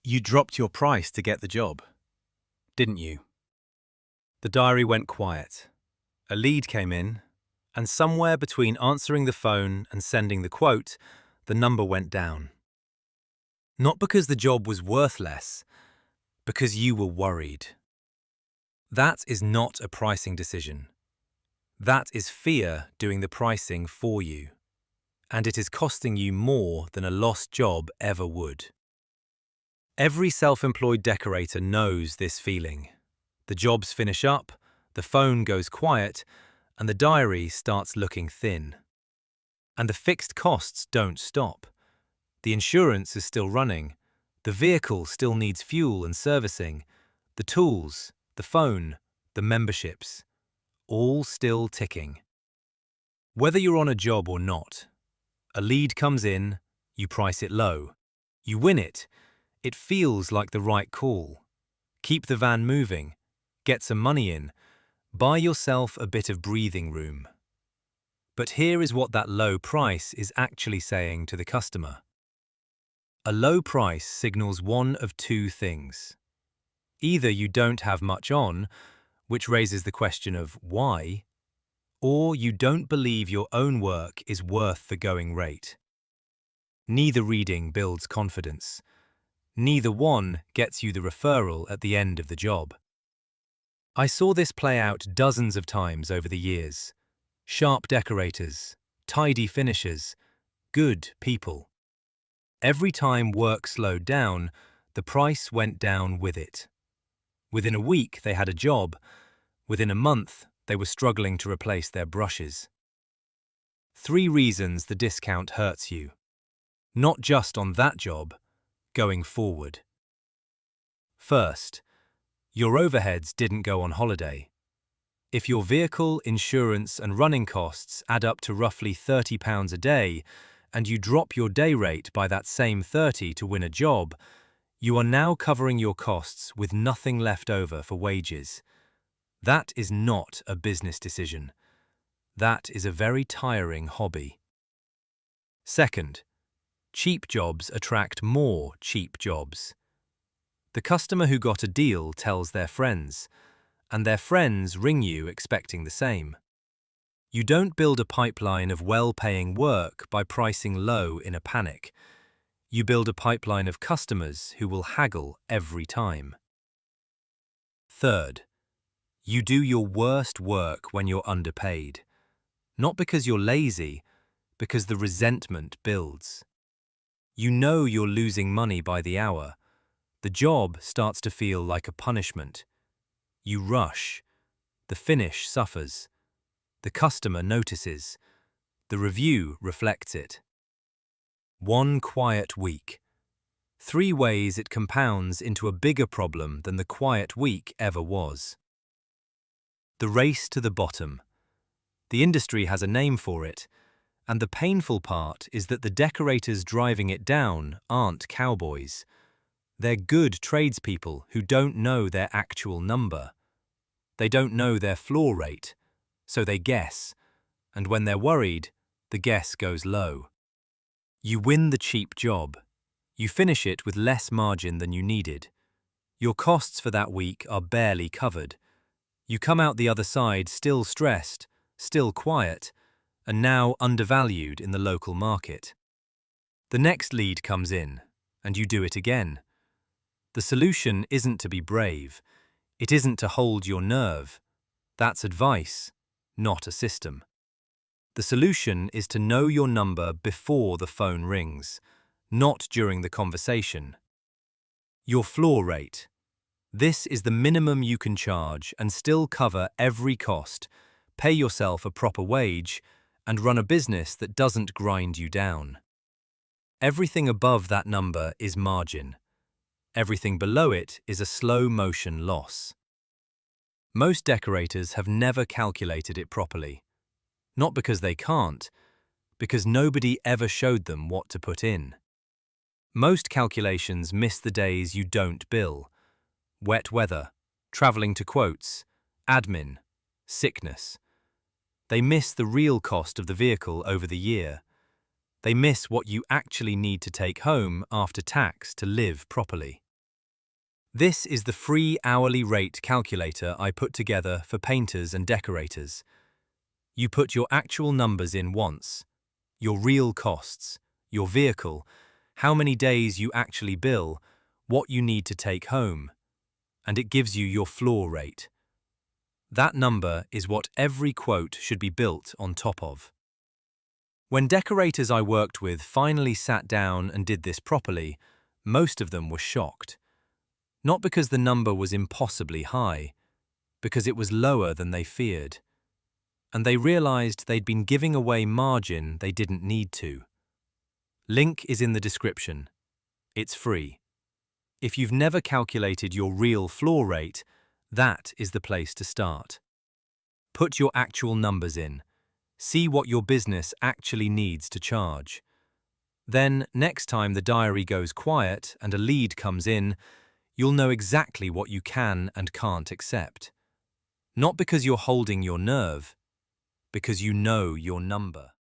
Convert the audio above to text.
You dropped your price to get the job, didn't you? The diary went quiet. A lead came in, and somewhere between answering the phone and sending the quote, the number went down. Not because the job was worth less, because you were worried. That is not a pricing decision. That is fear doing the pricing for you, and it is costing you more than a lost job ever would. Every self-employed decorator knows this feeling. The jobs finish up, the phone goes quiet, and the diary starts looking thin. And the fixed costs don't stop. The insurance is still running, the vehicle still needs fuel and servicing, the tools, the phone, the memberships, all still ticking. Whether you're on a job or not, a lead comes in, you price it low. You win it. It feels like the right call. Keep the van moving, get some money in, buy yourself a bit of breathing room. But here is what that low price is actually saying to the customer. A low price signals one of two things. Either you don't have much on, which raises the question of why, or you don't believe your own work is worth the going rate. Neither reading builds confidence. Neither one gets you the referral at the end of the job. I saw this play out dozens of times over the years. Sharp decorators, tidy finishers, good people. Every time work slowed down, the price went down with it. Within a week, they had a job. Within a month, they were struggling to replace their brushes. 3 reasons the discount hurts you. Not just on that job, going forward. First, your overheads didn't go on holiday. If your vehicle, insurance and running costs add up to roughly £30 a day, and you drop your day rate by that same 30 to win a job, you are now covering your costs with nothing left over for wages. That is not a business decision. That is a very tiring hobby. Second, cheap jobs attract more cheap jobs. The customer who got a deal tells their friends, and their friends ring you expecting the same. You don't build a pipeline of well-paying work by pricing low in a panic. You build a pipeline of customers who will haggle every time. Third, you do your worst work when you're underpaid. Not because you're lazy, because the resentment builds. You know you're losing money by the hour. The job starts to feel like a punishment. You rush. The finish suffers. The customer notices. The review reflects it. 1 quiet week. 3 ways it compounds into a bigger problem than the quiet week ever was. The race to the bottom. The industry has a name for it, and the painful part is that the decorators driving it down aren't cowboys. They're good tradespeople who don't know their actual number. They don't know their floor rate, so they guess, and when they're worried, the guess goes low. You win the cheap job. You finish it with less margin than you needed. Your costs for that week are barely covered. You come out the other side still stressed, still quiet, and now undervalued in the local market. The next lead comes in, and you do it again. The solution isn't to be brave. It isn't to hold your nerve. That's advice, not a system. The solution is to know your number before the phone rings, not during the conversation. Your floor rate. This is the minimum you can charge and still cover every cost, pay yourself a proper wage, and run a business that doesn't grind you down. Everything above that number is margin. Everything below it is a slow-motion loss. Most decorators have never calculated it properly. Not because they can't, because nobody ever showed them what to put in. Most calculations miss the days you don't bill. Wet weather, traveling to quotes, admin, sickness. They miss the real cost of the vehicle over the year. They miss what you actually need to take home after tax to live properly. This is the free hourly rate calculator I put together for painters and decorators. You put your actual numbers in once, your real costs, your vehicle, how many days you actually bill, what you need to take home, and it gives you your floor rate. That number is what every quote should be built on top of. When decorators I worked with finally sat down and did this properly, most of them were shocked. Not because the number was impossibly high, because it was lower than they feared. And they realized they'd been giving away margin they didn't need to. Link is in the description. It's free. If you've never calculated your real floor rate, that is the place to start. Put your actual numbers in. See what your business actually needs to charge. Then, next time the diary goes quiet and a lead comes in, you'll know exactly what you can and can't accept. Not because you're holding your nerve, because you know your number.